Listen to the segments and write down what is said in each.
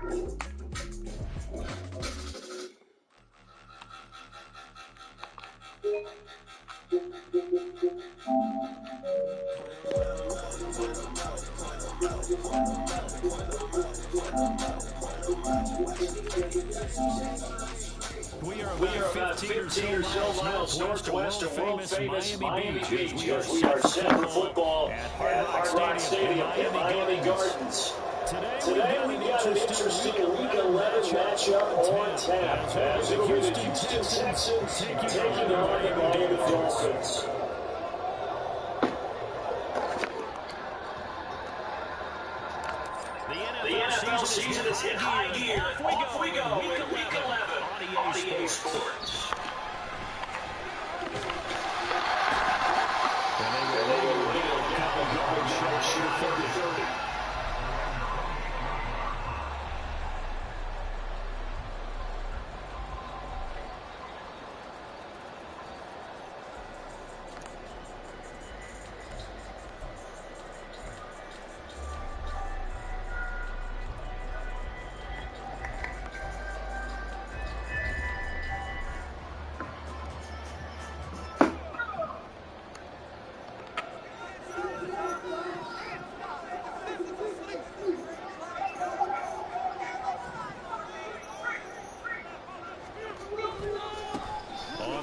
We are about 15 or so miles northwest of world-famous Miami Beach as we are set for football at Hard Rock Stadium in Miami Gardens. Today we've got an interesting Week 11 matchup on tap as it'll be the Houston Texans taking on the Miami Dolphins. The NFL season is in high gear. Off we go in Week 11 on EA Sports.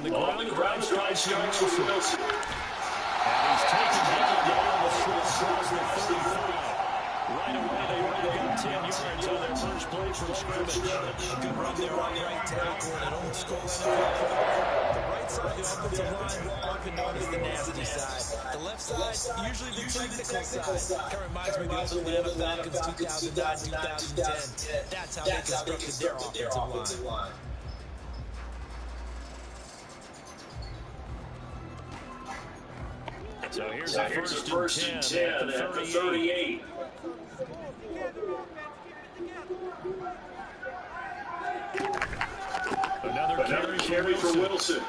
On the ground, stride starts with Wilson. And he's taken down the across the 35. Right away, they got 10 yards on their first play from scrimmage. Good run there on the right tackle, and old school NFL. The right side of the offensive line, often known as the nasty side. The left side, usually the technical side. Kind of reminds me of the old Atlanta Falcons 2009-2010. That's how they constructed their offensive line. So here's the first and 10 at the 38. Another carry for Wilson.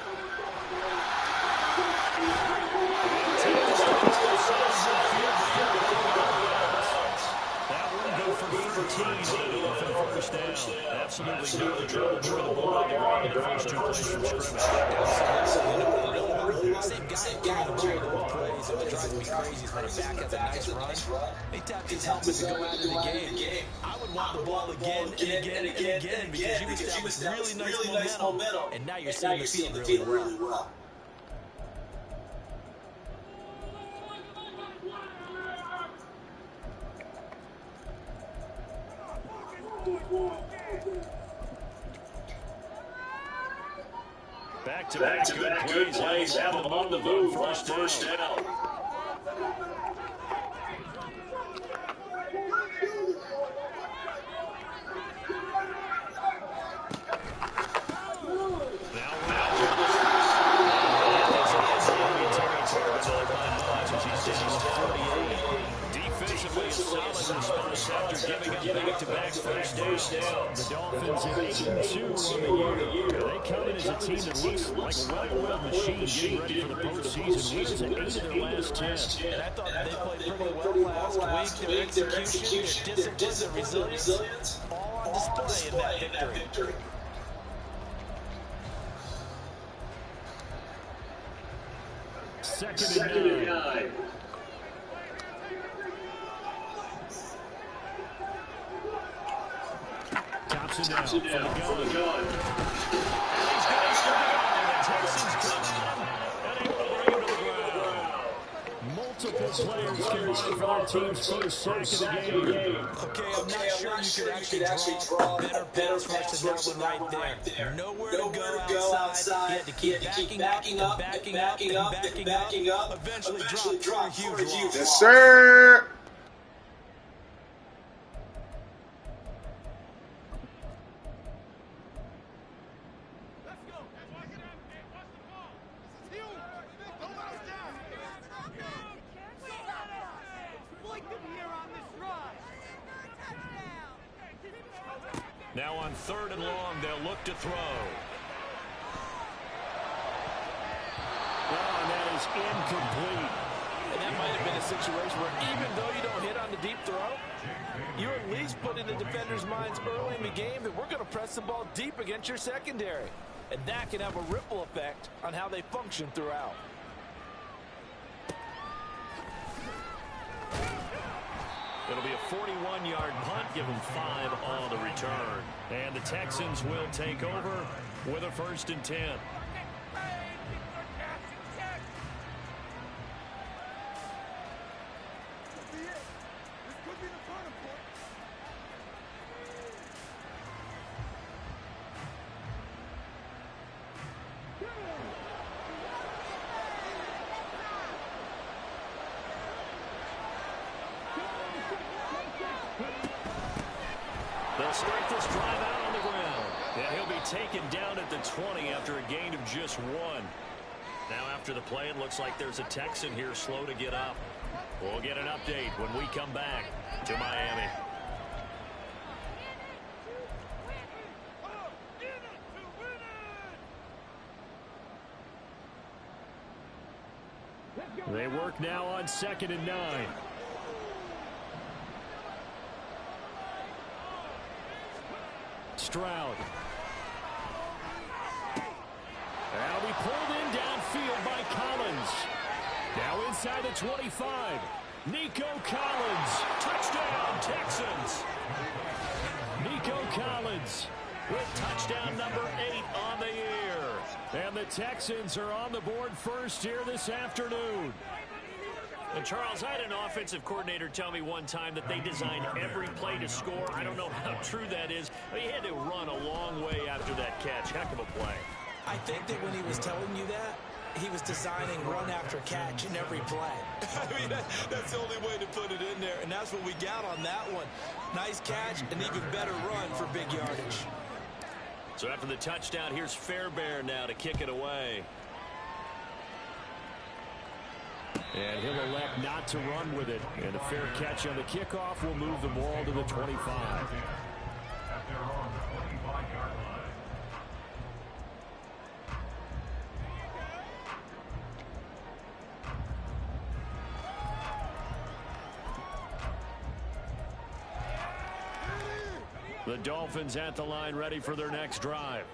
That one go for 13 for first down. Absolutely no trouble for the ball on the ground in the first two plays from scrimmage. Same guy carrying the ball plays. What drives me crazy is when a back has a nice run. They tap his helmet to go out of the game. I would want the ball again and again and again because you established really nice momentum, and now you're seeing the field really well. Back-to-back good plays. Have them on the move on first down. Defensively, a solid response after giving up back-to-back first down. The Dolphins in 8-2 on the year. They come in as a team that looks like a well-oiled machine getting ready for the postseason. Wins at 8 of their last 10. And I thought that they played pretty well last week. Their execution, their discipline, their resilience, all on display in that victory. Second and 9. Thompson down for the gun. Multiple players combined for their team's first sack of the game. Okay, I'm not sure you could actually draw better pass rush than that one right there. Nowhere to go outside. He had to keep backing up. Eventually drop for a huge loss. Yes, sir. Now on third and long, they'll look to throw. And that is incomplete. And that might have been a situation where even though you don't hit on the deep throw, you at least put in the defender's minds early in the game that we're going to press the ball deep against your secondary. And that can have a ripple effect on how they function throughout. It'll be a 41-yard punt, give them 5 on the return. And the Texans will take over with a 1st and 10. They'll start this drive out on the ground. And he'll be taken down at the 20 after a gain of just 1. Now after the play, it looks like there's a Texan here slow to get up. We'll get an update when we come back to Miami. They work now on 2nd and 9. Stroud. Now we pulled in downfield by Collins. Now inside the 25. Nico Collins. Touchdown, Texans. Nico Collins with touchdown number 8 on the year. And the Texans are on the board first here this afternoon. And Charles, I had an offensive coordinator tell me one time that they designed every play to score. I don't know how true that is. He had to run a long way after that catch. Heck of a play. I think that when he was telling you that, he was designing run after catch in every play. I mean, that's the only way to put it in there, and that's what we got on that one. Nice catch, and even better run for big yardage. So after the touchdown, here's Fairbairn now to kick it away. And he'll elect not to run with it. And a fair catch on the kickoff will move the ball to the 25. The Dolphins at the line ready for their next drive.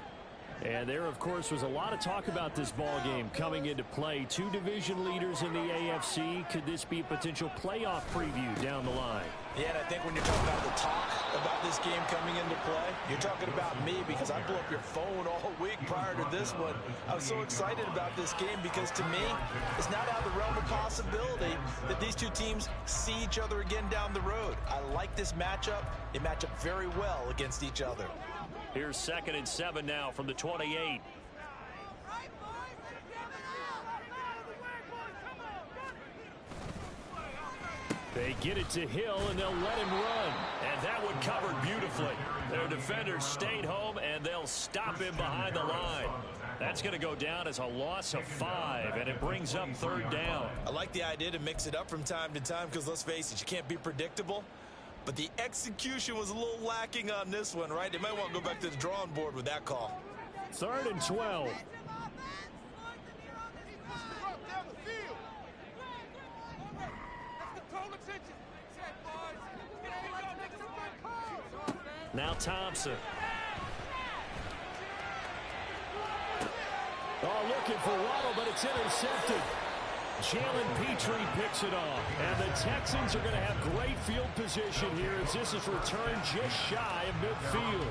And there, of course, was a lot of talk about this ball game coming into play. 2 division leaders in the AFC. Could this be a potential playoff preview down the line? Yeah, and I think when you're talking about the talk about this game coming into play, you're talking about me because I blew up your phone all week prior to this one. I was so excited about this game because to me, it's not out of the realm of possibility that these two teams see each other again down the road. I like this matchup. They match up very well against each other. Here's 2nd and 7 now from the 28. They get it to Hill, and they'll let him run. And that one covered beautifully. Their defenders stayed home, and they'll stop him behind the line. That's going to go down as a loss of 5, and it brings up 3rd down. I like the idea to mix it up from time to time because, let's face it, you can't be predictable. But the execution was a little lacking on this one, right? They might want to go back to the drawing board with that call. 3rd and 12. Now Thompson. Oh, looking for Waddle, but it's intercepted. Jalen Petrie picks it off. And the Texans are going to have great field position here as this is returned just shy of midfield.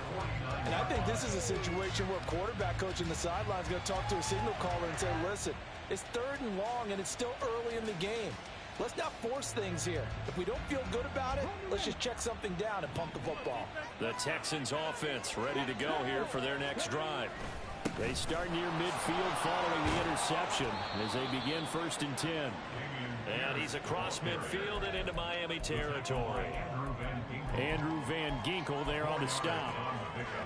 And I think this is a situation where quarterback coach in the sideline is going to talk to a signal caller and say, listen, it's 3rd and long and it's still early in the game. Let's not force things here. If we don't feel good about it, let's just check something down and pump the football. The Texans offense ready to go here for their next drive. They start near midfield following the interception as they begin 1st and 10. And he's across midfield and into Miami territory. Andrew Van Ginkel there on the stop.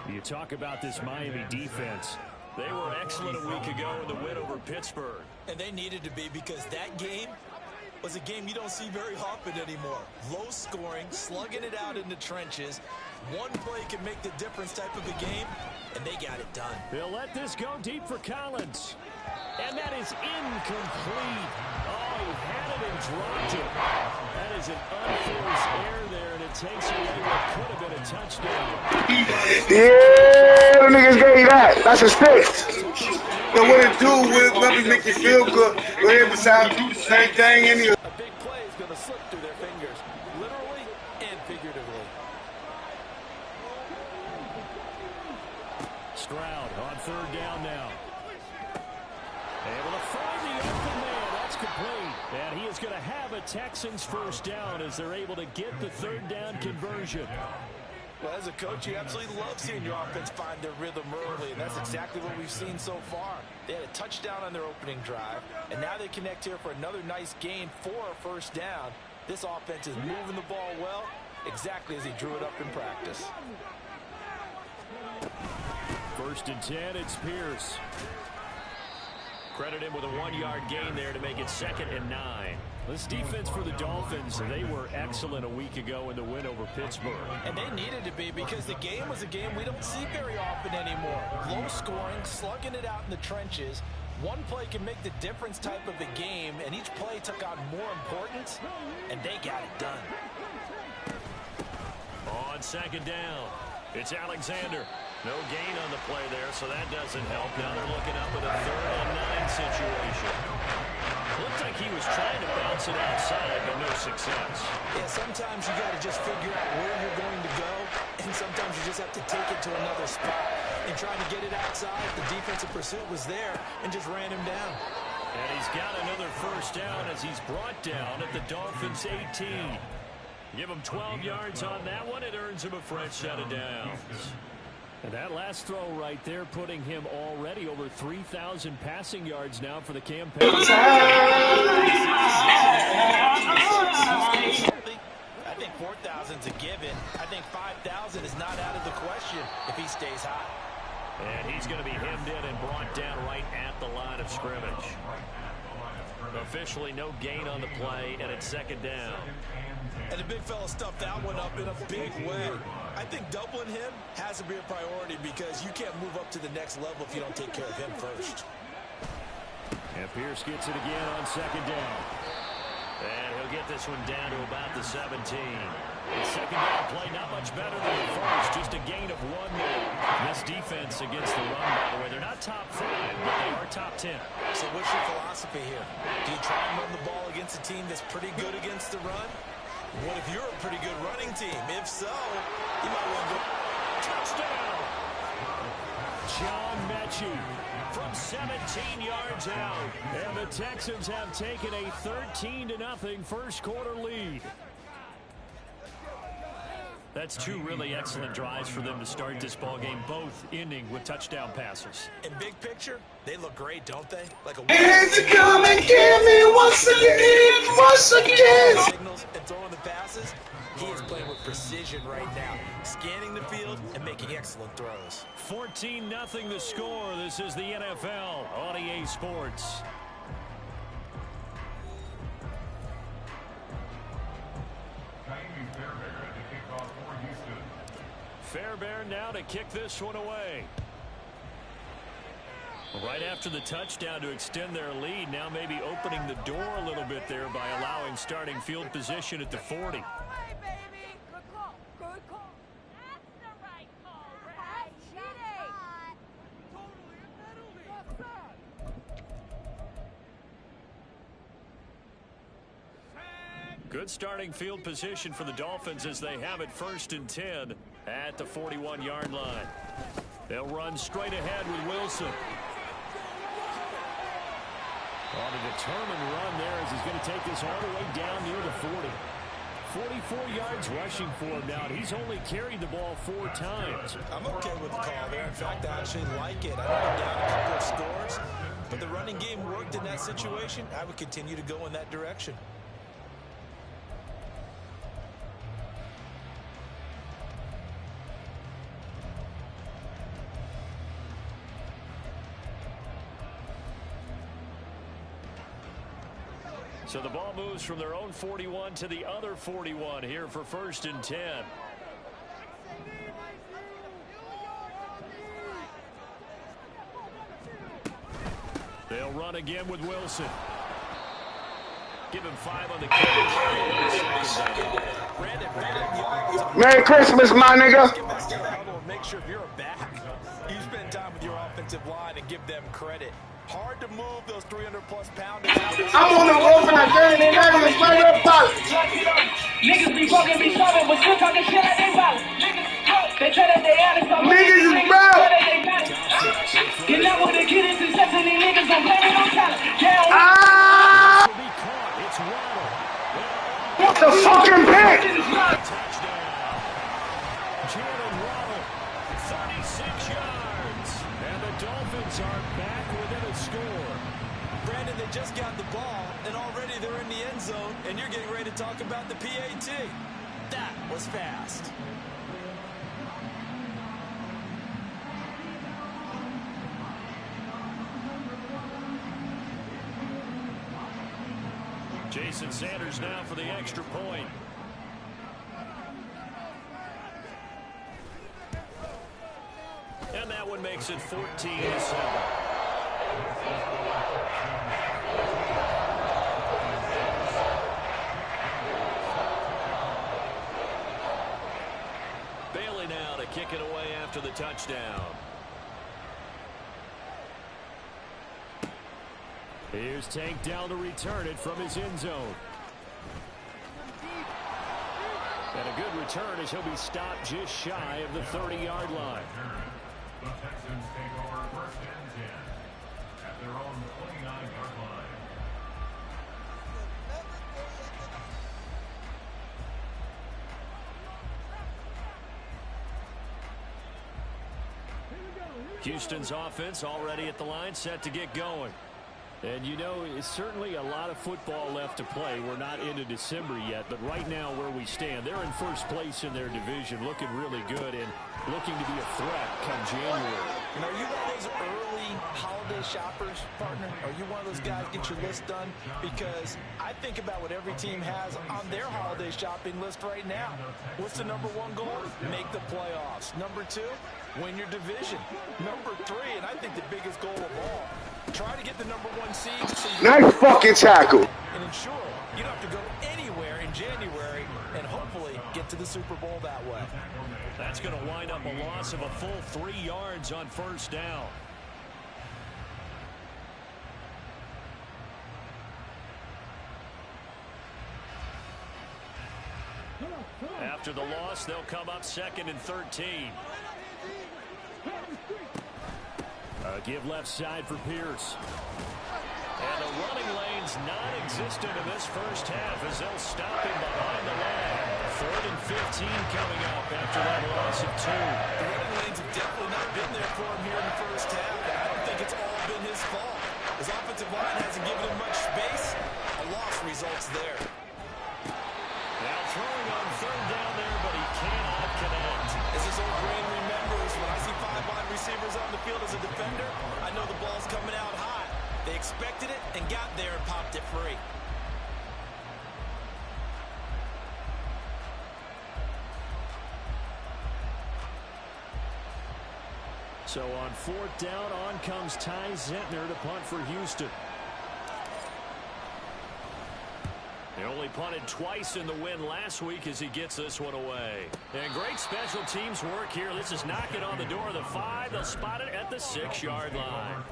You talk about this Miami defense. They were excellent a week ago in the win over Pittsburgh. And they needed to be because that game was a game you don't see very often anymore. Low scoring, slugging it out in the trenches. One play can make the difference type of a game, and they got it done. They'll let this go deep for Collins. And that is incomplete. Oh, had it and dropped it. That is an unforced error there, and it takes away what could have been a touchdown. Yeah, them niggas gave that. That's a stick. So what it do, let me make you feel good. Go ahead, beside do the same thing. A big play is going to slip through their fingers, literally and figuratively. Stroud on third down now. Able to find the open man. That's complete. And he is going to have a Texans first down as they're able to get the third down conversion. Well, as a coach, you absolutely love seeing your offense find their rhythm early, and that's exactly what we've seen so far. They had a touchdown on their opening drive, and now they connect here for another nice gain for a first down. This offense is moving the ball well, exactly as he drew it up in practice. First and 10, it's Pierce. Credit him with a 1-yard gain there to make it 2nd and 9. This defense for the Dolphins, they were excellent a week ago in the win over Pittsburgh. And they needed to be, because the game was a game we don't see very often anymore. Low scoring, slugging it out in the trenches. One play can make the difference type of a game, and each play took on more importance, and they got it done. On 2nd down, it's Alexander. No gain on the play there, so that doesn't help. Now they're looking up at a 3rd and 9 situation. Looked like he was trying to bounce it outside, but no success. Yeah, sometimes you got to just figure out where you're going to go, and sometimes you just have to take it to another spot. And trying to get it outside, the defensive pursuit was there and just ran him down. And he's got another first down as he's brought down at the Dolphins' 18. Give him 12 yards on that one. It earns him a fresh set of downs. And that last throw right there putting him already over 3,000 passing yards now for the campaign. I think 4,000's a given. I think 5,000 is not out of the question if he stays hot. And he's going to be hemmed in and brought down right at the line of scrimmage. Officially no gain on the play, and it's 2nd down. And the big fella stuffed that one up in a big way. I think doubling him has to be a priority, because you can't move up to the next level if you don't take care of him first. And Pierce gets it again on 2nd down. And he'll get this one down to about the 17. The 2nd down play not much better than the first, just a gain of 1 there. This defense against the run, by the way, they're not top 5, but they are top 10. So what's your philosophy here? Do you try and run the ball against a team that's pretty good against the run? What if you're a pretty good running team? If so, you might want to go. Touchdown! John Mechie from 17 yards out. And the Texans have taken a 13-0 first quarter lead. That's 2 really excellent drives for them to start this ball game, both ending with touchdown passes. In big picture, they look great, don't they? Like a Hands are coming, give me once again. Signals and throwing the passes. He is playing with precision right now, scanning the field and making excellent throws. 14-0 the score. This is the NFL on EA Sports. Fairbairn now to kick this one away. Right after the touchdown to extend their lead, now maybe opening the door a little bit there by allowing starting field position at the 40. Good starting field position for the Dolphins as they have it 1st and 10 at the 41-yard line. They'll run straight ahead with Wilson. On a determined run there as he's going to take this all the way down near the 40. 44 yards rushing for him now. He's only carried the ball 4 times. I'm okay with the call there. In fact, I actually like it. I know we're down a couple of scores, but the running game worked in that situation. I would continue to go in that direction. So the ball moves from their own 41 to the other 41 here for 1st and 10. They'll run again with Wilson. Give him 5 on the carry. Merry Christmas, my nigga. Get back to the huddle and make sure if you're a back, you spend time with your offensive line and give them credit. Hard to move those 300-plus pounders. I'm on the road for that game. They not even playing up college. Niggas be fucking me solid, but still talking shit like they violent. They try that they honest, so Niggas is brown. You're not with the kid in success, and these niggas don't blame it on talent. Ah! What the fucking pick? Jalen Waddle, 36 yards. And the Dolphins are back within a score. Brandon, they just got the ball, and already they're in the end zone, and you're getting ready to talk about the PAT. That was fast. Jason Sanders now for the extra point. And that one makes it 14-7. Bailey now to kick it away after the touchdown. Here's Tank down to return it from his end zone. And a good return as he'll be stopped just shy of the 30-yard line. The Texans take over first and 10 at their own 29-yard line. Houston's offense already at the line, set to get going. And, you know, it's certainly a lot of football left to play. We're not into December yet, but right now where we stand, they're in first place in their division, looking really good and looking to be a threat come January. And are you one of those early holiday shoppers, partner? Are you one of those guys get your list done? Because I think about what every team has on their holiday shopping list right now. What's the number one goal? Make the playoffs. Number 2, win your division. Number 3, and I think the biggest goal of all, try to get the number 1 seed. So Nice fucking tackle. and ensure you don't have to go anywhere in January and hopefully get to the Super Bowl that way. That's going to wind up a loss of a full 3 yards on first down. After the loss, they'll come up 2nd and 13. Give left side for Pierce. And the running lane's non-existent in this first half as they'll stop him behind the line. 3rd and 15 coming up after that loss of 2. The running lanes have definitely not been there for him here in the first half, and I don't think it's all been his fault. His offensive line hasn't given him much space. A loss results there. Now throwing on 3rd down there, but he cannot connect. As his old brain remembers, when I see 5 wide receivers on the field as a defender, I know the ball's coming out high. They expected it and got there and popped it free. So on 4th down, on comes Ty Zentner to punt for Houston. They only punted twice in the win last week as he gets this one away. And great special teams work here. This is knocking on the door of the 5. They'll spot it at the 6-yard line.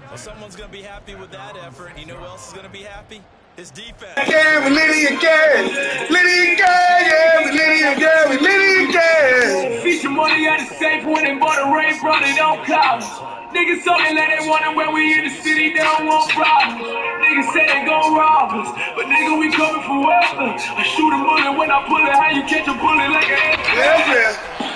Well, someone's going to be happy with that effort. You know who else is going to be happy? His defense. Yeah, we lit it again. Lit it again. Yeah, we lit it again. We lit it again. Feature money at the safe when they bought a rain, brought it on clouds. Niggas talking like they wonder where we in the city, they don't want problems. Niggas say they gon' rob us, but nigga, we coming for weapon. I shoot a bullet when I pull it, how you catch a bullet like an Yeah.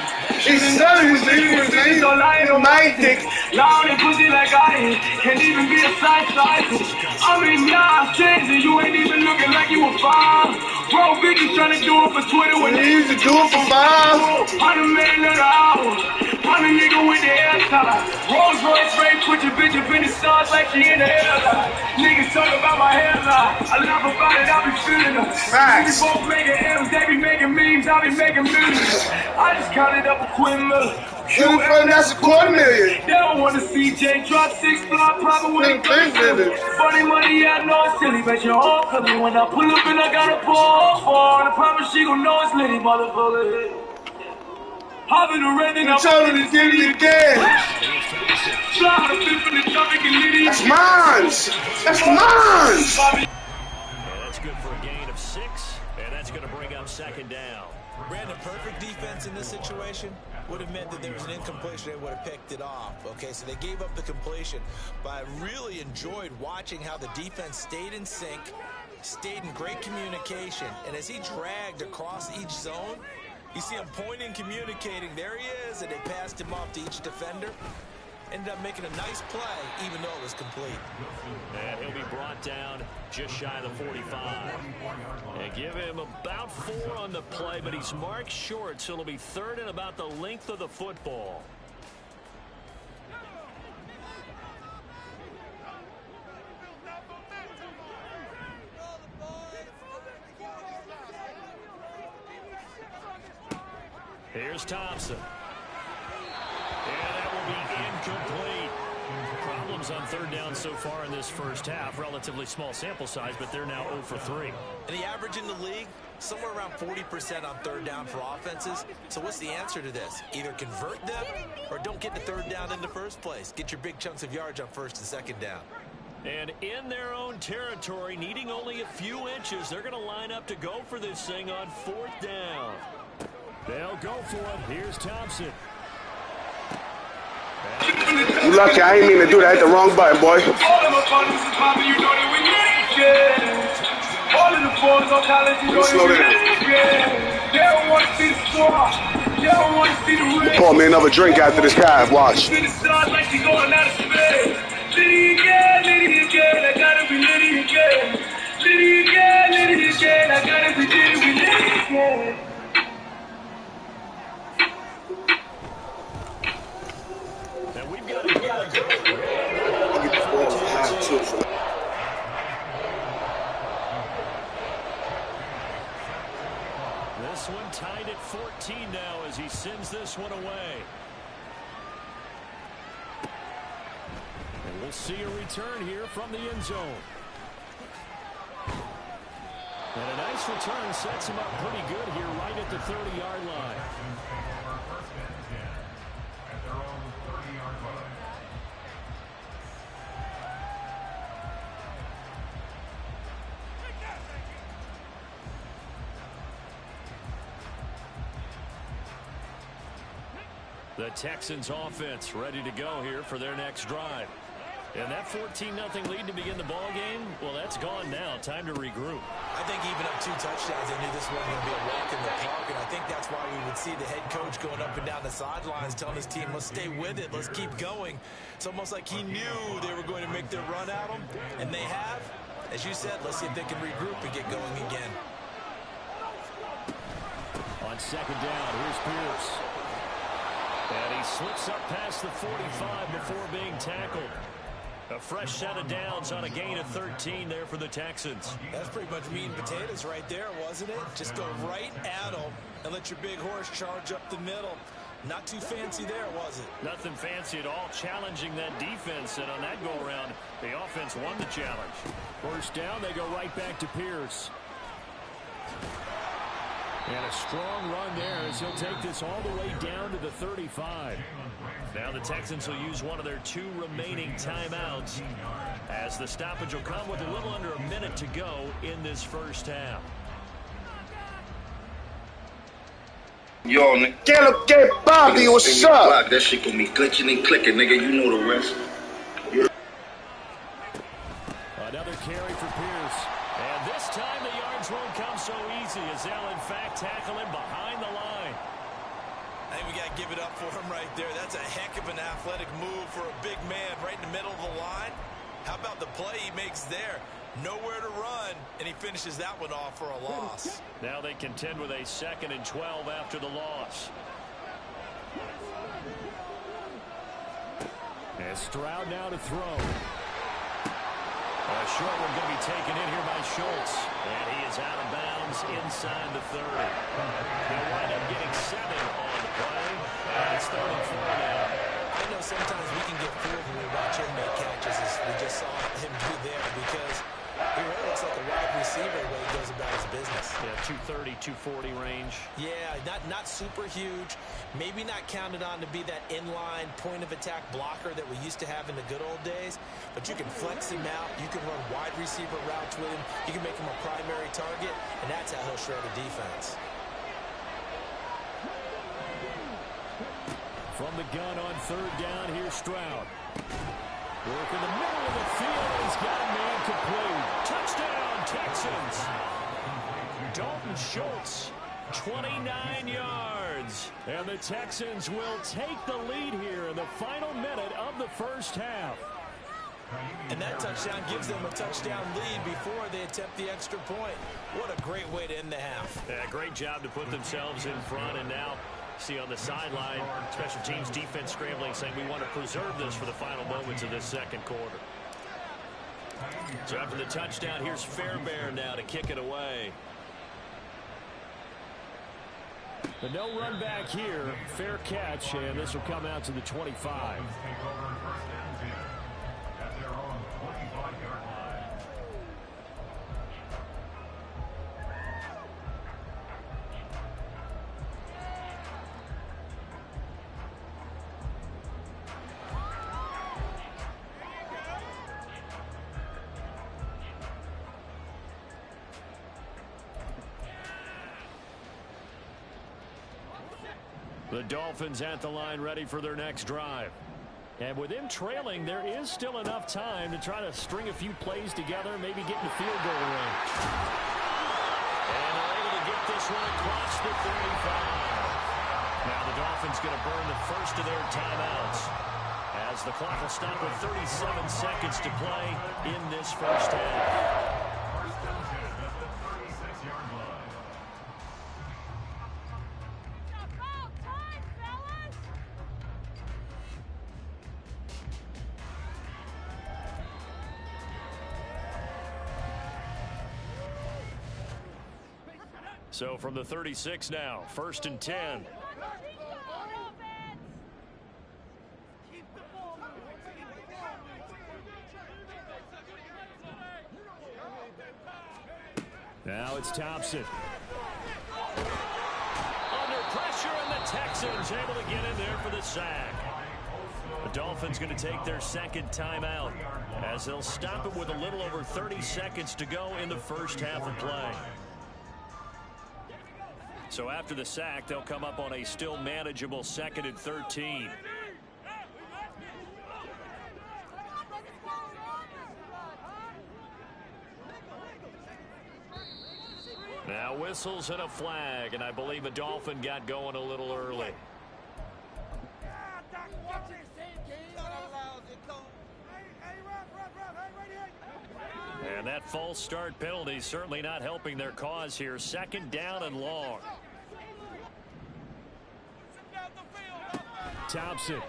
It's service, nigga. don't lie You know, my dick. Now they pussy like I ain't, can't even be a side cycle. I'm in Nas and you ain't even looking like you a five. Bro, bitches trying to do it for Twitter when We used to do it for 5. 100 million an hour. I'm a nigga with the air Rolls Royce Ray, put your bitch up in the stars like she in the airline. Niggas talk about my hairline. I laugh about it, I be feeling them. Niggas both making M's, they be making memes, I be making millions. I just counted up a $250,000. That's $250,000. They don't wanna see Jay drop 6 fly, probably wouldn't think it. Funny money, I know it's silly, but you're all coming when I pull up and I got a pour for. I promise she gon' know it's litty, motherfucker. Hop in the red and I'm telling you to get it again. That's mine. That's mine. Yeah, that's good for a gain of 6, and that's going to bring up 2nd down. Brandon, perfect defense in this situation would have meant that there was an incompletion. They would have picked it off. Okay, so they gave up the completion, but I really enjoyed watching how the defense stayed in sync, stayed in great communication, and as he dragged across each zone, you see him pointing, communicating. There he is, and they passed him off to each defender. Ended up making a nice play, even though it was complete. And he'll be brought down just shy of the 45. And give him about 4 on the play, but he's marked short, so it'll be 3rd and about the length of the football. Here's Thompson. And that will be incomplete. Problems on 3rd down so far in this first half. Relatively small sample size, but they're now 0 for 3. And the average in the league, somewhere around 40% on 3rd down for offenses. So what's the answer to this? Either convert them or don't get the 3rd down in the first place. Get your big chunks of yards on 1st and 2nd down. And in their own territory, needing only a few inches, they're going to line up to go for this thing on 4th down. They'll go for it. Here's Thompson. You lucky. I ain't mean to do that. I hit the wrong button, boy. All of my partners is popping, you know that we get it. All of the boys on college, you know that we get it. They don't want to see the score. They don't want to see the ring. Pour me another drink after this half. Watch. See the stars like she going out of space. Liddy again, I gotta be Liddy again. Liddy again, I gotta be Liddy again. This one tied at 14 now as he sends this one away. And we'll see a return here from the end zone. And a nice return sets him up pretty good here right at the 30-yard line. At their own 30-yard line. The Texans offense ready to go here for their next drive. And that 14-0 lead to begin the ball game, well, that's gone now. Time to regroup. I think even up 2 touchdowns, they knew this wasn't going to be a walk in the park, and I think that's why we would see the head coach going up and down the sidelines telling his team, let's stay with it, let's keep going. It's almost like he knew they were going to make their run at him, and they have. As you said, let's see if they can regroup and get going again. On 2nd down, here's Pierce. And he slips up past the 45 before being tackled. A fresh set of downs on a gain of 13 there for the Texans. That's pretty much meat and potatoes right there, wasn't it? Just go right at them and let your big horse charge up the middle. Not too fancy there, was it? Nothing fancy at all, challenging that defense. And on that go-around, the offense won the challenge. First down, they go right back to Pierce. And a strong run there as he'll take this all the way down to the 35. Now the Texans will use one of their 2 remaining timeouts as the stoppage will come with a little under a minute to go in this first half. Yo, nigga, Bobby, what's up? That shit gonna be glitching and clicking, nigga. You know the rest. Another carry for Pierce. And this time the yards won't come so easy as they'll, in fact, tackle him behind the line. I think we got to give it up for him right there. That's a heck of an athletic move for a big man right in the middle of the line. How about the play he makes there? Nowhere to run, and he finishes that one off for a loss. Now they contend with a 2nd and 12 after the loss. And Stroud now to throw. A short one going to be taken in here by Schultz. And he is out of bounds inside the 30. He'll wind up getting 7 on the play. And it's 3rd and 4 now. I know sometimes we can get fooled when we watch him make catches, as we just saw him do there, because he really looks like a wide receiver the way he goes about his business. Yeah, 230, 240 range. Yeah, not super huge. Maybe not counted on to be that inline point-of-attack blocker that we used to have in the good old days. But you can flex him out. You can run wide receiver routes with him. You can make him a primary target, and that's how he'll shred a defense. From the gun on 3rd down, here's Stroud. Work in the middle of the field. He's got a man complete. Touchdown, Texans. Dalton Schultz, 29 yards. And the Texans will take the lead here in the final minute of the first half. And that touchdown gives them a touchdown lead before they attempt the extra point. What a great way to end the half. Yeah, great job to put themselves in front, and now see on the sideline, special teams defense scrambling, saying we want to preserve this for the final moments of this second quarter. So after the touchdown, here's Fairbairn now to kick it away. But no run back here. Fair catch, and this will come out to the 25. At their own 25-yard line. The Dolphins at the line ready for their next drive. And with them trailing, there is still enough time to try to string a few plays together, maybe get in the field goal range. And they're able to get this one across the 35. Now the Dolphins going to burn the first of their timeouts, as the clock will stop with 37 seconds to play in this first half. So from the 36 now, 1st and 10. Now it's Thompson. Under pressure, and the Texans able to get in there for the sack. The Dolphins going to take their second timeout, as they'll stop it with a little over 30 seconds to go in the first half of play. So after the sack, they'll come up on a still manageable 2nd and 13. Now whistles and a flag, and I believe a Dolphin got going a little early. And that false start penalty certainly not helping their cause here. 2nd down and long. Thompson. Nowhere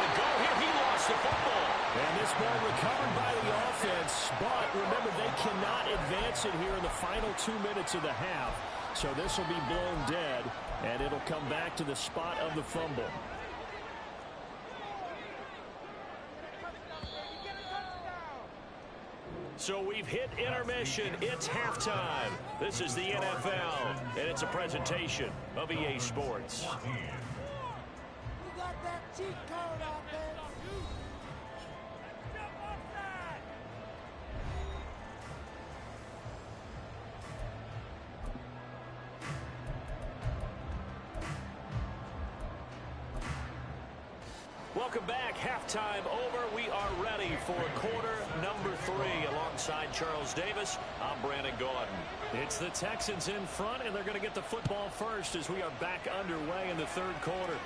to go here. He lost the football. And this ball recovered by the offense. But remember, they cannot advance it here in the final 2 minutes of the half. So this will be blown dead, and it'll come back to the spot of the fumble. So we've hit intermission. It's halftime. This is the NFL, and it's a presentation of EA Sports. We got that cheat code out there. Welcome back. Halftime over. We are ready for quarter number 3. Alongside Charles Davis, I'm Brandon Gaudin. It's the Texans in front, and they're going to get the football first as we are back underway in the 3rd quarter.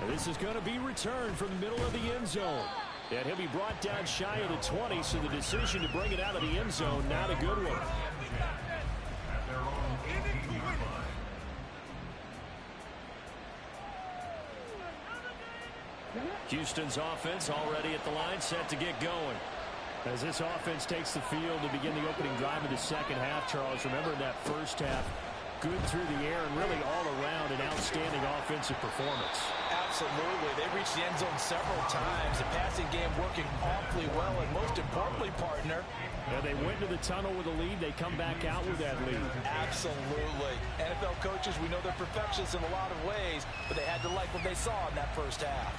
And this is going to be returned from the middle of the end zone. And he'll be brought down shy of the 20, so the decision to bring it out of the end zone, not a good one. Houston's offense already at the line, set to get going. As this offense takes the field to begin the opening drive of the second half, Charles, remember in that first half, good through the air and really all around an outstanding offensive performance. Absolutely. They reached the end zone several times. The passing game working awfully well, and most importantly, partner, they went to the tunnel with a lead. They come back out with that lead. Absolutely. NFL coaches, we know they're perfectionists in a lot of ways, but they had to like what they saw in that first half.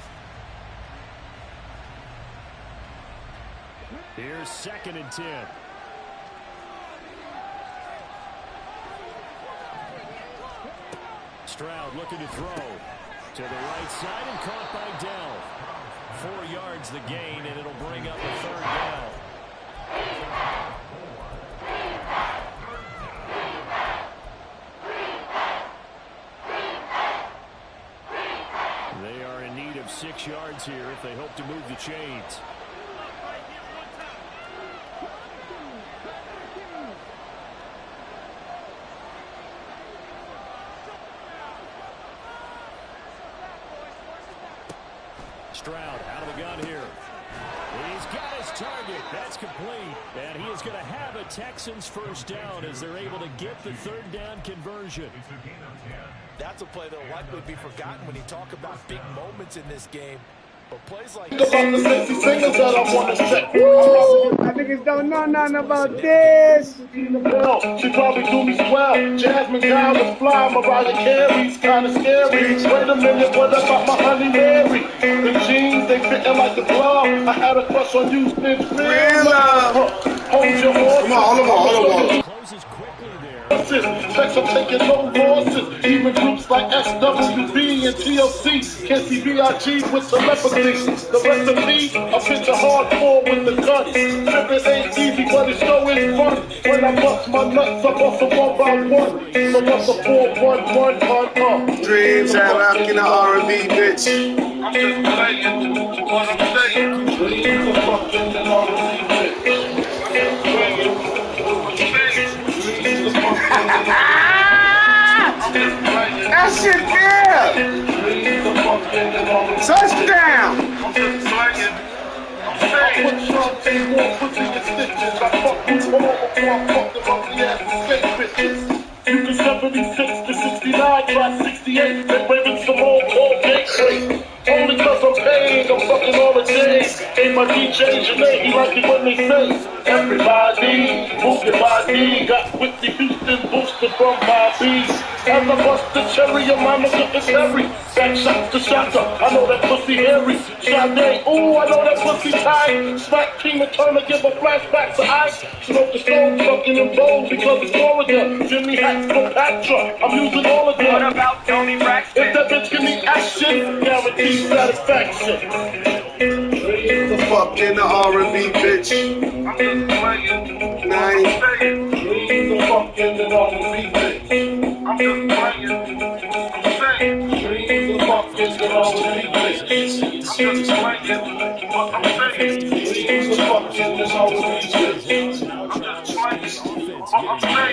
Here's 2nd and 10. Stroud looking to throw to the right side and caught by Dell. 4 yards the gain, and it'll bring up a 3rd down. They are in need of 6 yards here if they hope to move the chains. Stroud out of the gun here. He's got his target. That's complete. And he is going to have a Texans first down as they're able to get the 3rd down conversion. That's a play that will likely be forgotten when you talk about big moments in this game. But plays like About the sexy singers that I want to say. My niggas don't know nothing about this. She probably do me swell. Jasmine Guy was fly. Mariah Carey's kind of scary. Wait a minute, what about my honey Mary? The jeans, they fitting like the glove. I had a crush on you, bitch. Real love. Hold your horse. Come on, hold on. Closes quickly there. Sex, I'm taking no losses. Even groups like SWB and TLC can't see B.I.G. with telepathy. The recipe, I pitch a hardcore with the gun. It ain't easy, but it sure is fun. When I bust my nuts, I bust them one by one. So what's a 4-1-1-1? Dreams have out in the R&B, bitch. I'm just playing what I'm saying. Dreams are fucking in R&B, bitch. I'm just playing what I'm saying. That shit good! Touchdown! I put Sean T. Moore pussy in stitches. I fuck you all before I fuck them ugly ass fake bitches. You can 76 to 69, try 68, then waving some old gate straight. Only cause I'm paying, I'm fucking all the days. Ain't my DJ Janae, he like it when they say everybody, move your body. Got Whitney Houston boosted from Bobby. As I bust the cherry, your mama took a cherry. Back shots to Shaka, I know that pussy hairy. Sade, ooh, I know that pussy tight. Smack Tina Turner, give a flashback to ice. Smoke the stone, fucking in bold because it's Florida. Jimmy Hacks, Cleopatra, I'm using all of them. What about Tony Braxton? If that bitch give me action, guaranteed satisfaction. The fuck in the R&B, bitch. I'm just playing. Nice. The fuck in the R&B, bitch. I'm just playing. I'm saying. The fuck in the R&B, bitch. I'm just playing. What I'm saying. The fuck in the R&B, bitch. I'm just playing. What I'm saying.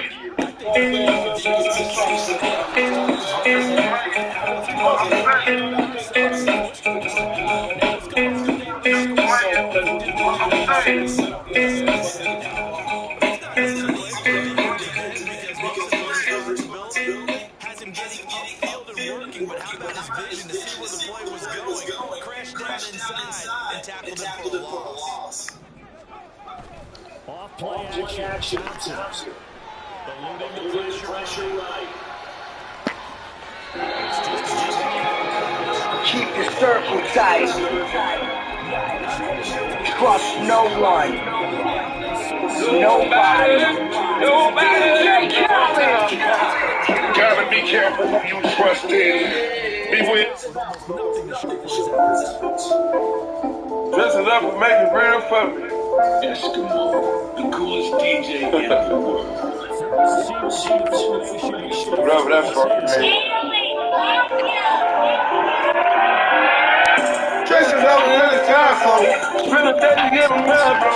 Off-play action. Johnson. Eluding the pressure right. Keep your circle tight. Trust no one. Nobody. Gotta be careful who you trust in. Beware. Dressing up and making real for me. Eskimo, the coolest DJ in the world. Whatever that fucking name. Dressing up and really time for me. Spend a day to get a man, bro.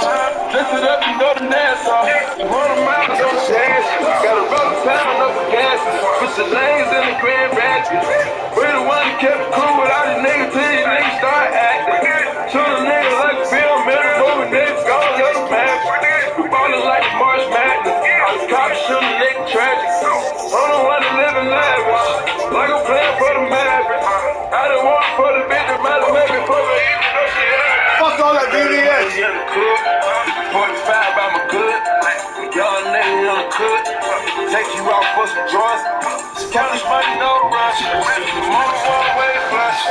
Dress it up, you go to Nassau. Run a mile, go to Shasha. Got a rubber pound up for gas. Put the lanes in the Grand Rapids. We're the one that kept it cool without the niggas till these niggas start take you out for some joints. It's cash money, no rush. Mama one way flush.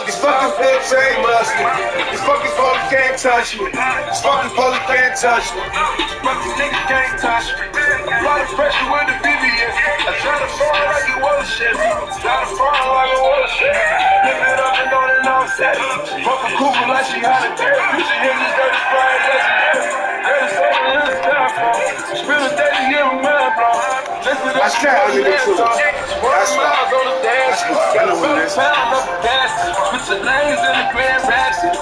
These fucking pigs ain't musty. These fucking police can't touch me. These fucking police can't touch me. These fucking niggas can't touch me. A lot of pressure with the BBS. I try to fall like it was shit. Try to fall like it was shit. Lift it up and on and offset. Fuck a cougar like she had a dare. Picture him as dirty flying legendary. Dirty soul in his styrofoam. Spill a daily, give him mad, bro. Listen to the shit on the dance song. 20 miles on the dance. Got a pound up the gas. Put your names in the grand basket.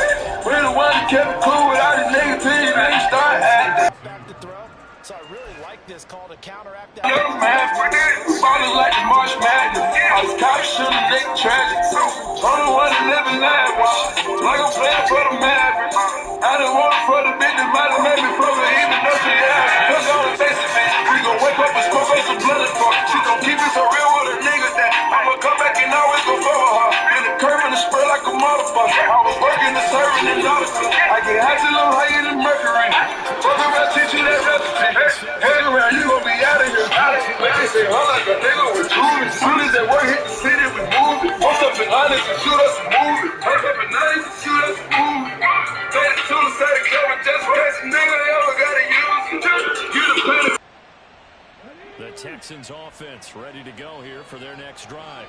We're the one that kept it cool without these niggas till you niggas start acting. Back to throw. So I really like this call to counteract that. Young man, ballin' like the March Madness. I was cops shooting nigga tragic. Only one to live in life, like I'm playing for the Mavericks. I done want for the bitch that might have made me from it, even though she asked. Cause on the face of it, we gon' wake up and smoke up some blood and fuck. She gon' keep it so real with a nigga that I'ma come back and always go for her. In the curve and the spray like a motherfucker. I was working the serving and nautica. I get high till I'm higher than mercury. Fuck around, teach you that recipe. Hang around, you gon' be out of here. Like they say, huh, like a nigga with jewelry. Soon as that work hit the city, we move it. Woke up in honest and shoot us and move it. Woke up in honest and shoot us and move it. Told the shooter, say the cover just in case a nigga ever gotta use it. You the planet. The Texans offense ready to go here for their next drive.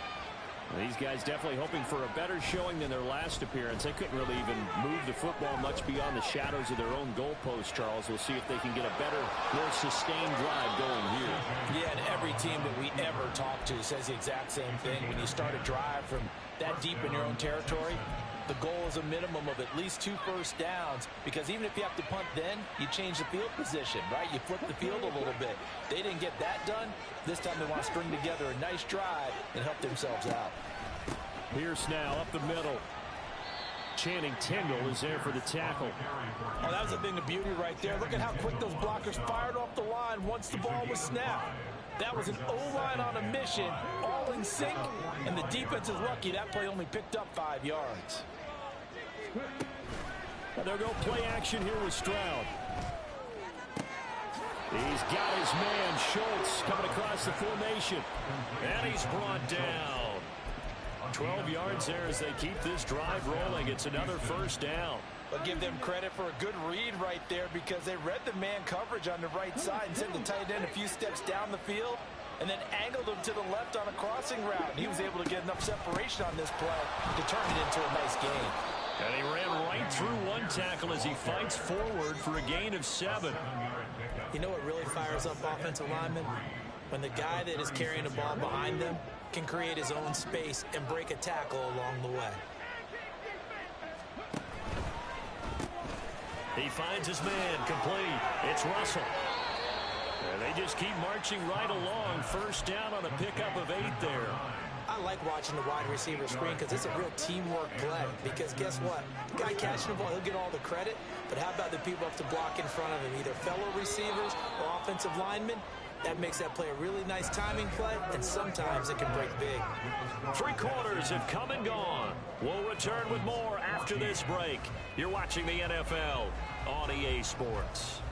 These guys definitely hoping for a better showing than their last appearance. They couldn't really even move the football much beyond the shadows of their own goalpost, Charles. We'll see if they can get a better, more sustained drive going here. Yeah, and every team that we ever talk to says the exact same thing. When you start a drive from that deep in your own territory, the goal is a minimum of at least 2 first downs, because even if you have to punt then, you change the field position, right? You flip the field a little bit. They didn't get that done. This time they want to string together a nice drive and help themselves out. Pierce now up the middle. Channing Tindall is there for the tackle. Oh, that was a thing of beauty right there. Look at how quick those blockers fired off the line once the ball was snapped. That was an O-line on a mission, all in sync, and the defense is lucky that play only picked up 5 yards. They'll go play action here with Stroud. He's got his man, Schultz, coming across the formation. And he's brought down. 12 yards there as they keep this drive rolling. It's another first down. But give them credit for a good read right there, because they read the man coverage on the right side and sent the tight end a few steps down the field and then angled him to the left on a crossing route. And he was able to get enough separation on this play to turn it into a nice gain. And he ran right through one tackle as he fights forward for a gain of 7. You know what really fires up offensive linemen? When the guy that is carrying the ball behind them can create his own space and break a tackle along the way. He finds his man, complete. It's Russell. And they just keep marching right along. First down on a pickup of 8 there. I like watching the wide receiver screen because it's a real teamwork play. Because guess what? The guy catching the ball, he'll get all the credit. But how about the people up to block in front of him, either fellow receivers or offensive linemen? That makes that play a really nice timing play, and sometimes it can break big. 3 quarters have come and gone. We'll return with more after this break. You're watching the NFL on EA Sports.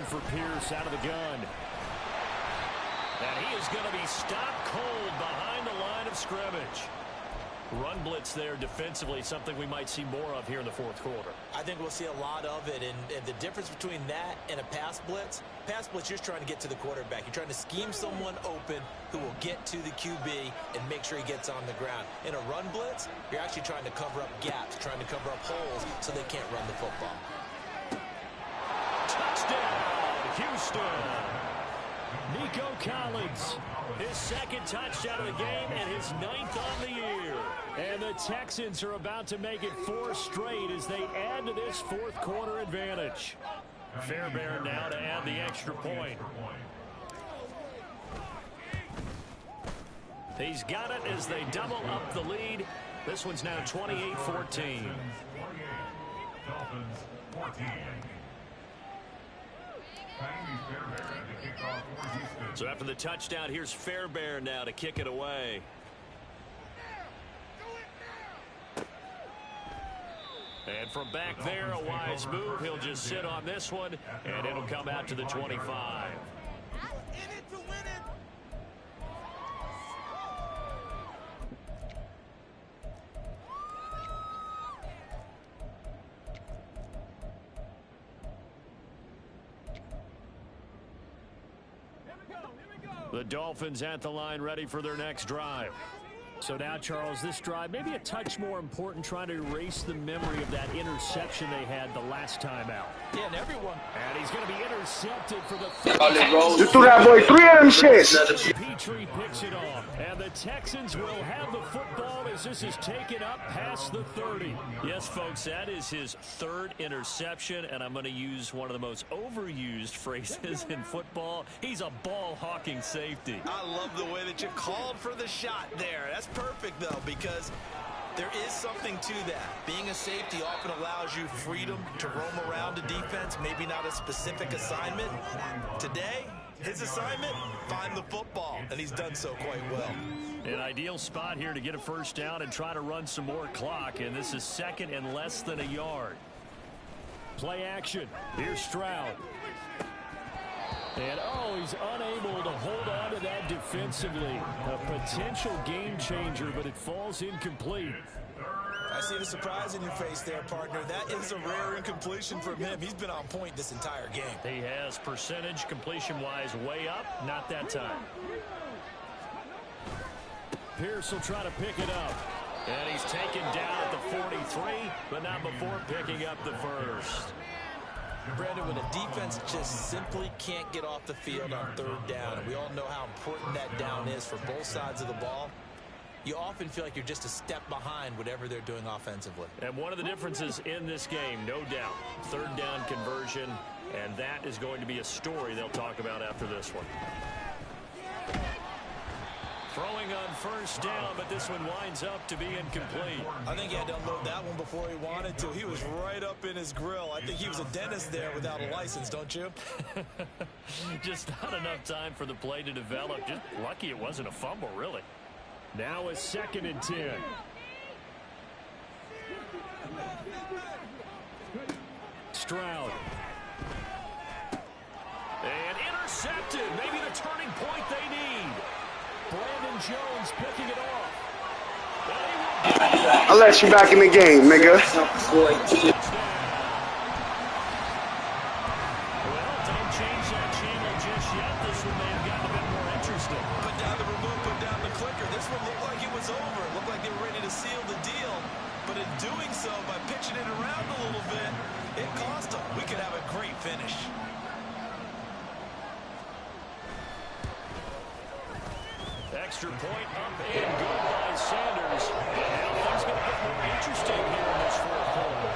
For Pierce out of the gun. And he is going to be stopped cold behind the line of scrimmage. Run blitz there defensively, something we might see more of here in the 4th quarter. I think we'll see a lot of it, and the difference between that and a pass blitz, you're trying to get to the quarterback. You're trying to scheme someone open who will get to the QB and make sure he gets on the ground. In a run blitz, you're actually trying to cover up gaps, trying to cover up holes so they can't run the football. Touchdown, Houston. Nico Collins, his 2nd touchdown of the game and his 9th on the year. And the Texans are about to make it 4 straight as they add to this 4th quarter advantage. Fairbairn now to add the extra point. He's got it as they double up the lead. This one's now 28-14. Dolphins 14. So after the touchdown, here's Fairbairn now to kick it away. And from back there, a wise move. He'll just sit on this one, and it'll come out to the 25. The Dolphins at the line, ready for their next drive. So now, Charles, this drive maybe a touch more important, trying to erase the memory of that interception they had the last time out. Yeah, and everyone. And he's going to be intercepted for the You threw that boy 3 of them shits. Petrie picks it off, and the Texans will have the football as this is taken up past the 30. Yes, folks, that is his third interception, and I'm going to use one of the most overused phrases in football. He's a ball-hawking safety. I love the way that you called for the shot there. That's perfect, though, because there is something to that. Being a safety often allows you freedom to roam around a defense, maybe not a specific assignment. Today, his assignment, find the football, and he's done so quite well. An ideal spot here to get a first down and try to run some more clock, and this is second and less than a yard. Play action. Here's Stroud. And, he's unable to hold on to that defensively. A potential game changer, but it falls incomplete. I see the surprise in your face there, partner. That is a rare incompletion from him. He's been on point this entire game. He has percentage completion-wise way up. Not that time. Pierce will try to pick it up. And he's taken down at the 43, but not before picking up the first. Brandon, when a defense just simply can't get off the field on third down, and we all know how important that down is for both sides of the ball, you often feel like you're just a step behind whatever they're doing offensively. And one of the differences in this game, no doubt, third down conversion, and that is going to be a story they'll talk about after this one. Throwing on first down, but this one winds up to be incomplete. I think he had to unload that one before he wanted to. He was right up in his grill. I think he was a dentist there without a license, don't you? Just not enough time for the play to develop. Just lucky it wasn't a fumble, really. Now it's 2nd and 10. Stroud. And intercepted. Maybe the turning point they need. Brandon Jones picking it off. I'll let you back in the game, nigga. Well, don't change that channel just yet. This one may have gotten a bit more interesting. Put down the remote, put down the clicker. This one looked like it was over. It looked like they were ready to seal the deal. But in doing so, by pitching it around a little bit, it cost them. We could have a great finish. Extra point up and good by Sanders. Now things going to get more interesting here in this fourth quarter.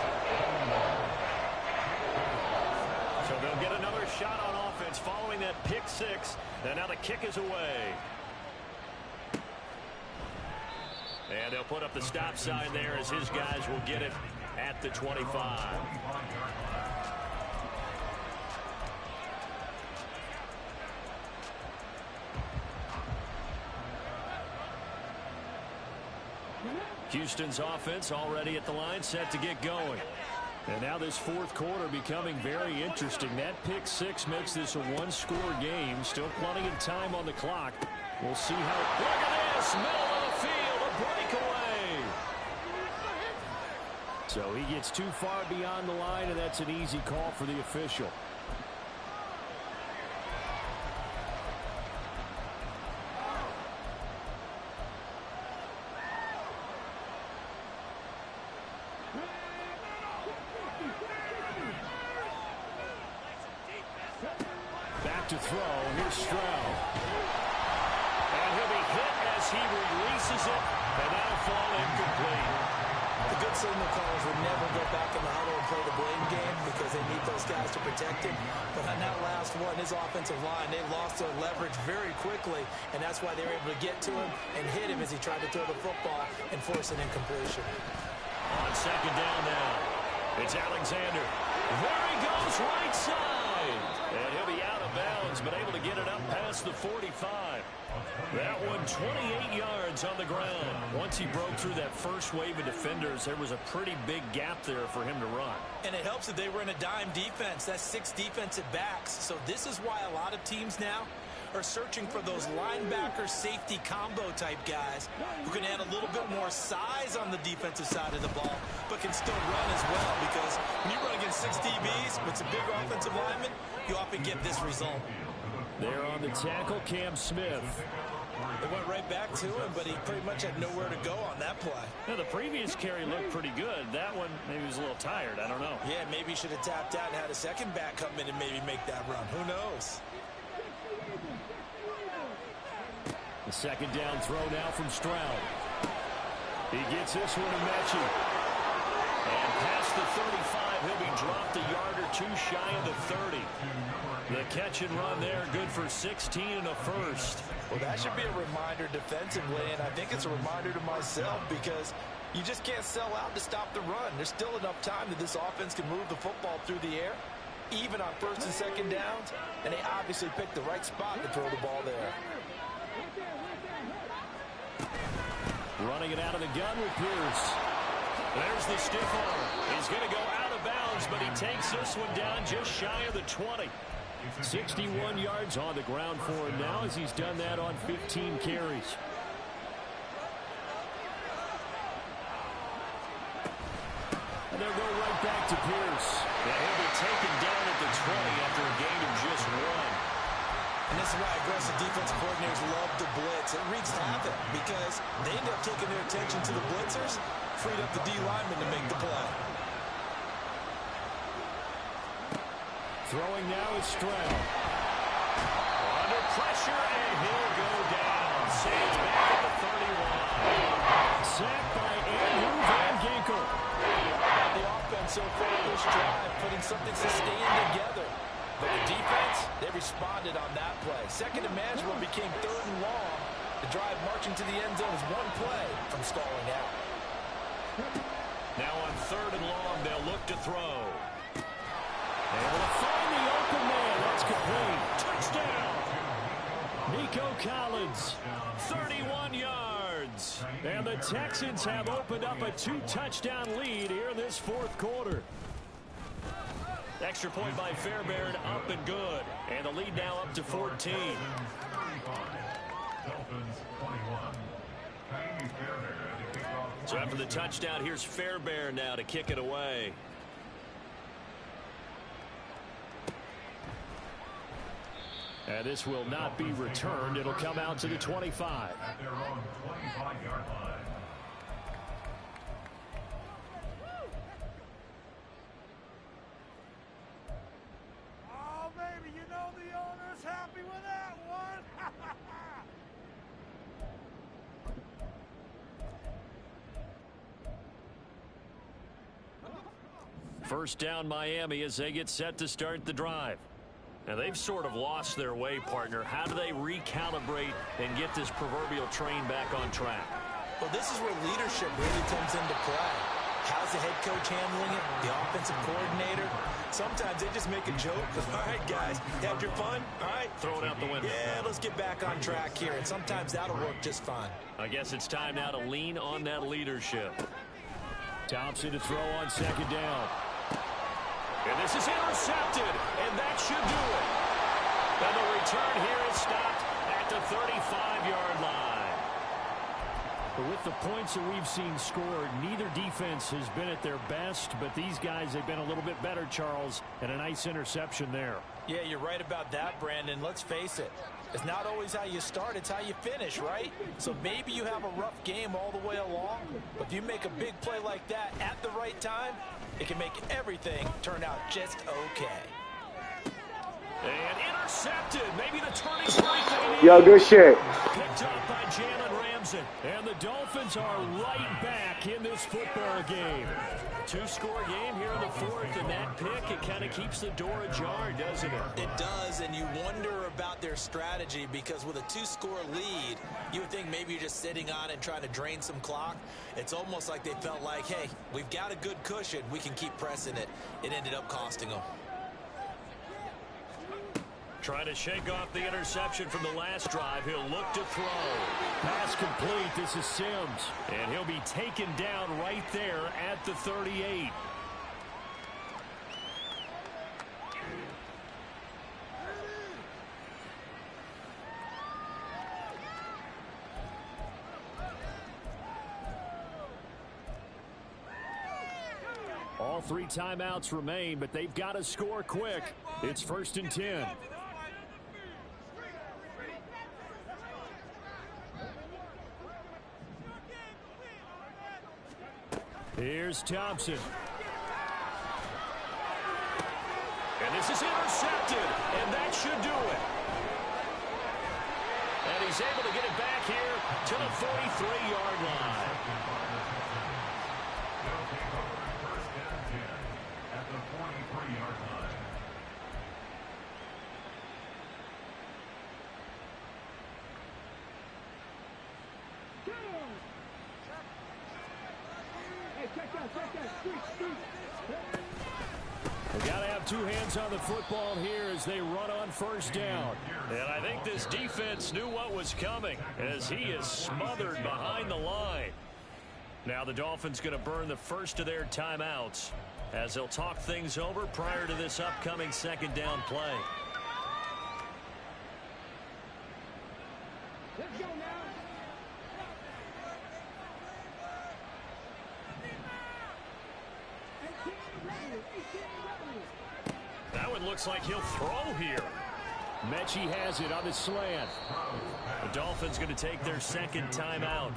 So they'll get another shot on offense following that pick six. And now the kick is away. And they'll put up the stop sign there as his guys will get it at the 25. Houston's offense already at the line, set to get going. And now this fourth quarter becoming very interesting. That pick six makes this a one-score game. Still plenty of time on the clock. We'll see how... Look at this! Middle of the field, a breakaway! So he gets too far beyond the line, and that's an easy call for the official. Back to throw. Here's Stroud. And he'll be hit as he releases it, and that'll fall incomplete. The good signal callers would never go back in the huddle and play the blame game because they need those guys to protect him. But on that last what, his offensive line, they lost their leverage very quickly, and that's why they were able to get to him and hit him as he tried to throw the football and force an incompletion. On second down now, it's Alexander. There he goes, right side. And he'll be out of bounds, but able to get it up past the 45. That one 28 yards on the ground. Once he broke through that first wave of defenders, there was a pretty big gap there for him to run. And it helps that they were in a dime defense. That's 6 defensive backs. So this is why a lot of teams now are searching for those linebacker safety combo type guys who can add a little bit more size on the defensive side of the ball, but can still run as well, because when you run against 6 DBs with some big offensive linemen, you often get this result. There on the tackle, Cam Smith. They went right back to him, but he pretty much had nowhere to go on that play. Now, the previous carry looked pretty good. That one, maybe he was a little tired. I don't know. Yeah, maybe he should have tapped out and had a second back come in and maybe make that run. Who knows? The second down throw now from Stroud. He gets this one to Mechie. And past the 35, he'll be dropped a yard or two shy of the 30. The catch and run there, good for 16 and a first. Well, that should be a reminder defensively, and I think it's a reminder to myself, because you just can't sell out to stop the run. There's still enough time that this offense can move the football through the air, even on first and second downs, and they obviously picked the right spot to throw the ball there. Running it out of the gun with Pierce. There's the stiff arm. He's going to go out of bounds, but he takes this one down just shy of the 20. 61 yards on the ground for him now, as he's done that on 15 carries. And they'll go right back to Pierce. And he'll be taken down at the 20 after a gain of just 1. And this is why aggressive defensive coordinators love to blitz. It wreaks havoc because they end up taking their attention to the blitzers, freed up the D lineman to make the play. Throwing now is Stroud. Under pressure, and he'll go down. Saves back at the 31. Sacked by Andrew Van Ginkel. The offense so far this drive, putting something sustained together. But the defense, they responded on that play. Second and manageable became third and long. The drive marching to the end zone is one play from stalling out. Now on third and long, they'll look to throw. Able to find the open man. That's complete. Touchdown. Nico Collins, 31 yards. And the Texans have opened up a 2-touchdown lead here in this fourth quarter. Extra point by Fairbairn, up and good. And the lead now up to 14. So after the touchdown, here's Fairbairn now to kick it away. And this will not be returned. It'll come out to the 25. At their own 25-yard line. Oh, baby, you know the owner's happy with that one. First down, Miami, as they get set to start the drive. Now, they've sort of lost their way, partner. How do they recalibrate and get this proverbial train back on track? Well, this is where leadership really comes into play. How's the head coach handling it? The offensive coordinator? Sometimes they just make a joke. All right, guys, had your fun? All right. Throw it out the window. Yeah, let's get back on track here. And sometimes that'll work just fine. I guess it's time now to lean on that leadership. Thompson to throw on second down. And this is intercepted, and that should do it. And the return here is stopped at the 35-yard line. But with the points that we've seen scored, neither defense has been at their best, but these guys have been a little bit better, Charles, and a nice interception there. Yeah, you're right about that, Brandon. Let's face it. It's not always how you start, it's how you finish, right? So maybe you have a rough game all the way along, but if you make a big play like that at the right time, it can make everything turn out just okay. And intercepted. Maybe the turning point they need. Yo, good shit. Picked up by Jalen Ramsey. And the Dolphins are right back in this football game. Two-score game here in the fourth, and that pick, it kind of keeps the door ajar, doesn't it? It does, and you wonder about their strategy because with a two-score lead, you would think maybe you're just sitting on it and trying to drain some clock. It's almost like they felt like, hey, we've got a good cushion. We can keep pressing it. It ended up costing them. Trying to shake off the interception from the last drive. He'll look to throw. Pass complete. This is Sims. And he'll be taken down right there at the 38. All three timeouts remain, but they've got to score quick. It's 1st and 10. Here's Thompson. And this is intercepted, and that should do it. And he's able to get it back here to the 43-yard line. At the 43-yard line. They got to have two hands on the football here as they run on 1st down. And I think this defense knew what was coming as he is smothered behind the line. Now the Dolphins going to burn the first of their timeouts as they'll talk things over prior to this upcoming 2nd down play. Let's go now. That one looks like he'll throw here. Mechie has it on the slant. The Dolphins going to take their 2nd timeout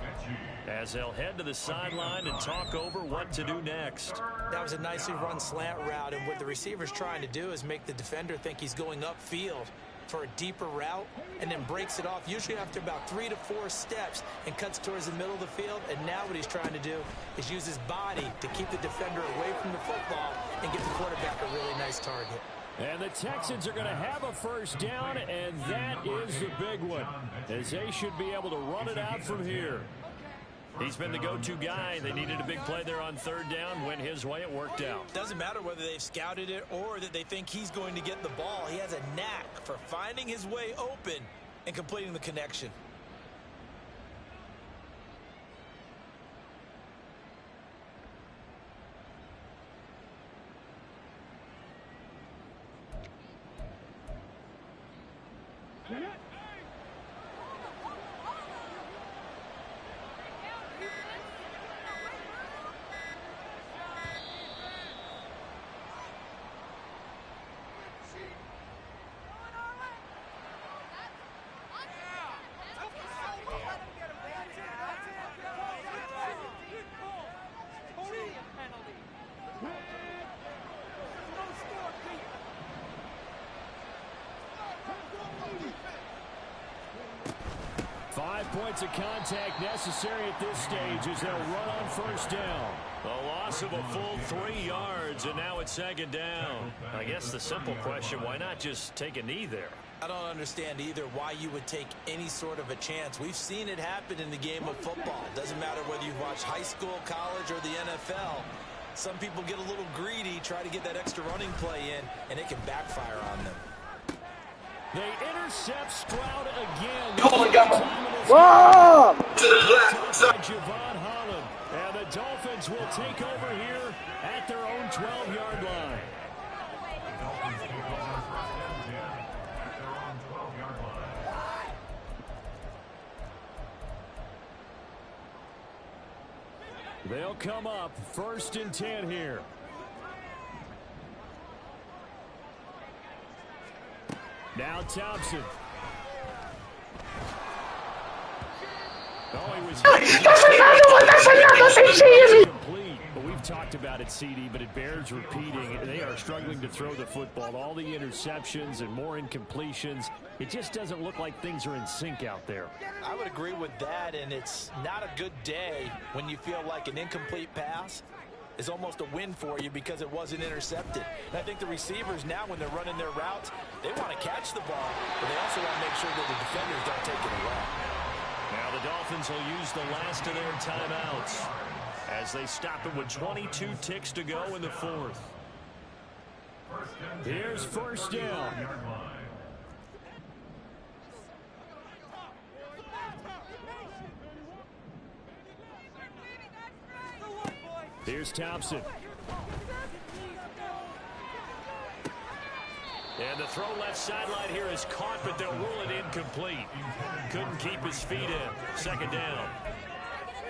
as they'll head to the sideline and talk over what to do next. That was a nicely run slant route, and what the receiver's trying to do is make the defender think he's going upfield for a deeper route and then breaks it off usually after about 3 to 4 steps and cuts towards the middle of the field. And now what he's trying to do is use his body to keep the defender away from the football and give the quarterback a really nice target. And the Texans are going to have a 1st down, and that is the big one, as they should be able to run it out from here. He's been the go-to guy. They needed a big play there on 3rd down. Went his way. It worked out. Doesn't matter whether they've scouted it or that they think he's going to get the ball. He has a knack for finding his way open and completing the connection. Points of contact necessary at this stage as they'll run on 1st down. A loss of a full 3 yards, and now it's 2nd down. I guess the simple question, why not just take a knee there? I don't understand either why you would take any sort of a chance. We've seen it happen in the game of football. Doesn't matter whether you watch high school, college, or the NFL. Some people get a little greedy, try to get that extra running play in, and it can backfire on them. They intercept Stroud again. Whoa! Javon Holland. And the Dolphins will take over here at their own 12-yard line. They'll come up 1st and 10 here. Now Thompson. Oh, he was complete, but we've We've talked about it, CD, but it bears repeating. They are struggling to throw the football. All the interceptions and more incompletions. It just doesn't look like things are in sync out there. I would agree with that, and it's not a good day when you feel like an incomplete pass is almost a win for you because it wasn't intercepted. And I think the receivers now, when they're running their routes, they want to catch the ball, but they also want to make sure that the defenders don't take it away. Now the Dolphins will use the last of their timeouts as they stop it with 22 ticks to go in the fourth. Here's first down. Here's Thompson. And the throw left sideline here is caught, but they'll rule it incomplete. Couldn't keep his feet in. Second down.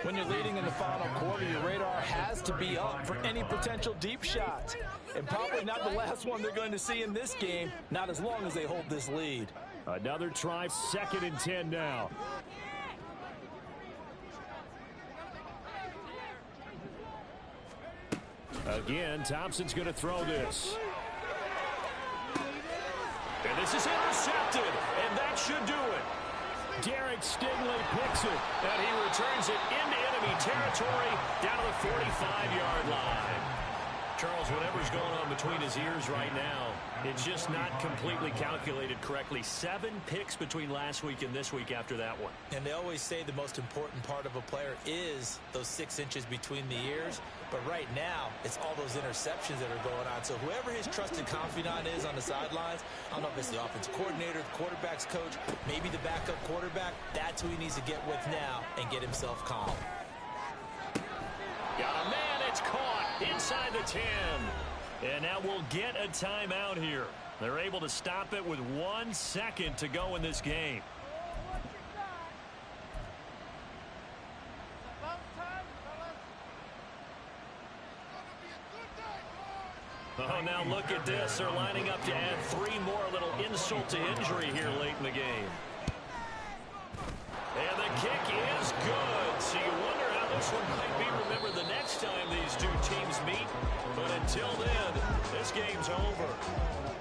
When you're leading in the final quarter, your radar has to be up for any potential deep shots. And probably not the last one they're going to see in this game, not as long as they hold this lead. Another try, 2nd and 10 now. Again, Thompson's going to throw this. And this is intercepted, and that should do it. Derek Stingley picks it, and he returns it into enemy territory down to the 45-yard line. Charles, whatever's going on between his ears right now, it's just not completely calculated correctly. 7 picks between last week and this week after that one. And they always say the most important part of a player is those 6 inches between the ears. But right now, it's all those interceptions that are going on. So whoever his trusted confidant is on the sidelines, I don't know if it's the offensive coordinator, the quarterback's coach, maybe the backup quarterback, that's who he needs to get with now and get himself calm. Got a man, it's caught inside the 10. And now we'll get a timeout here. They're able to stop it with 1 second to go in this game. Oh, now look at this. They're lining up to add 3 more, a little insult to injury here late in the game. And the kick is good. So you wonder how this one might be remembered the next time these two teams meet. But until then, this game's over.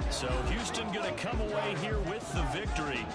So Houston going to come away here with the victory.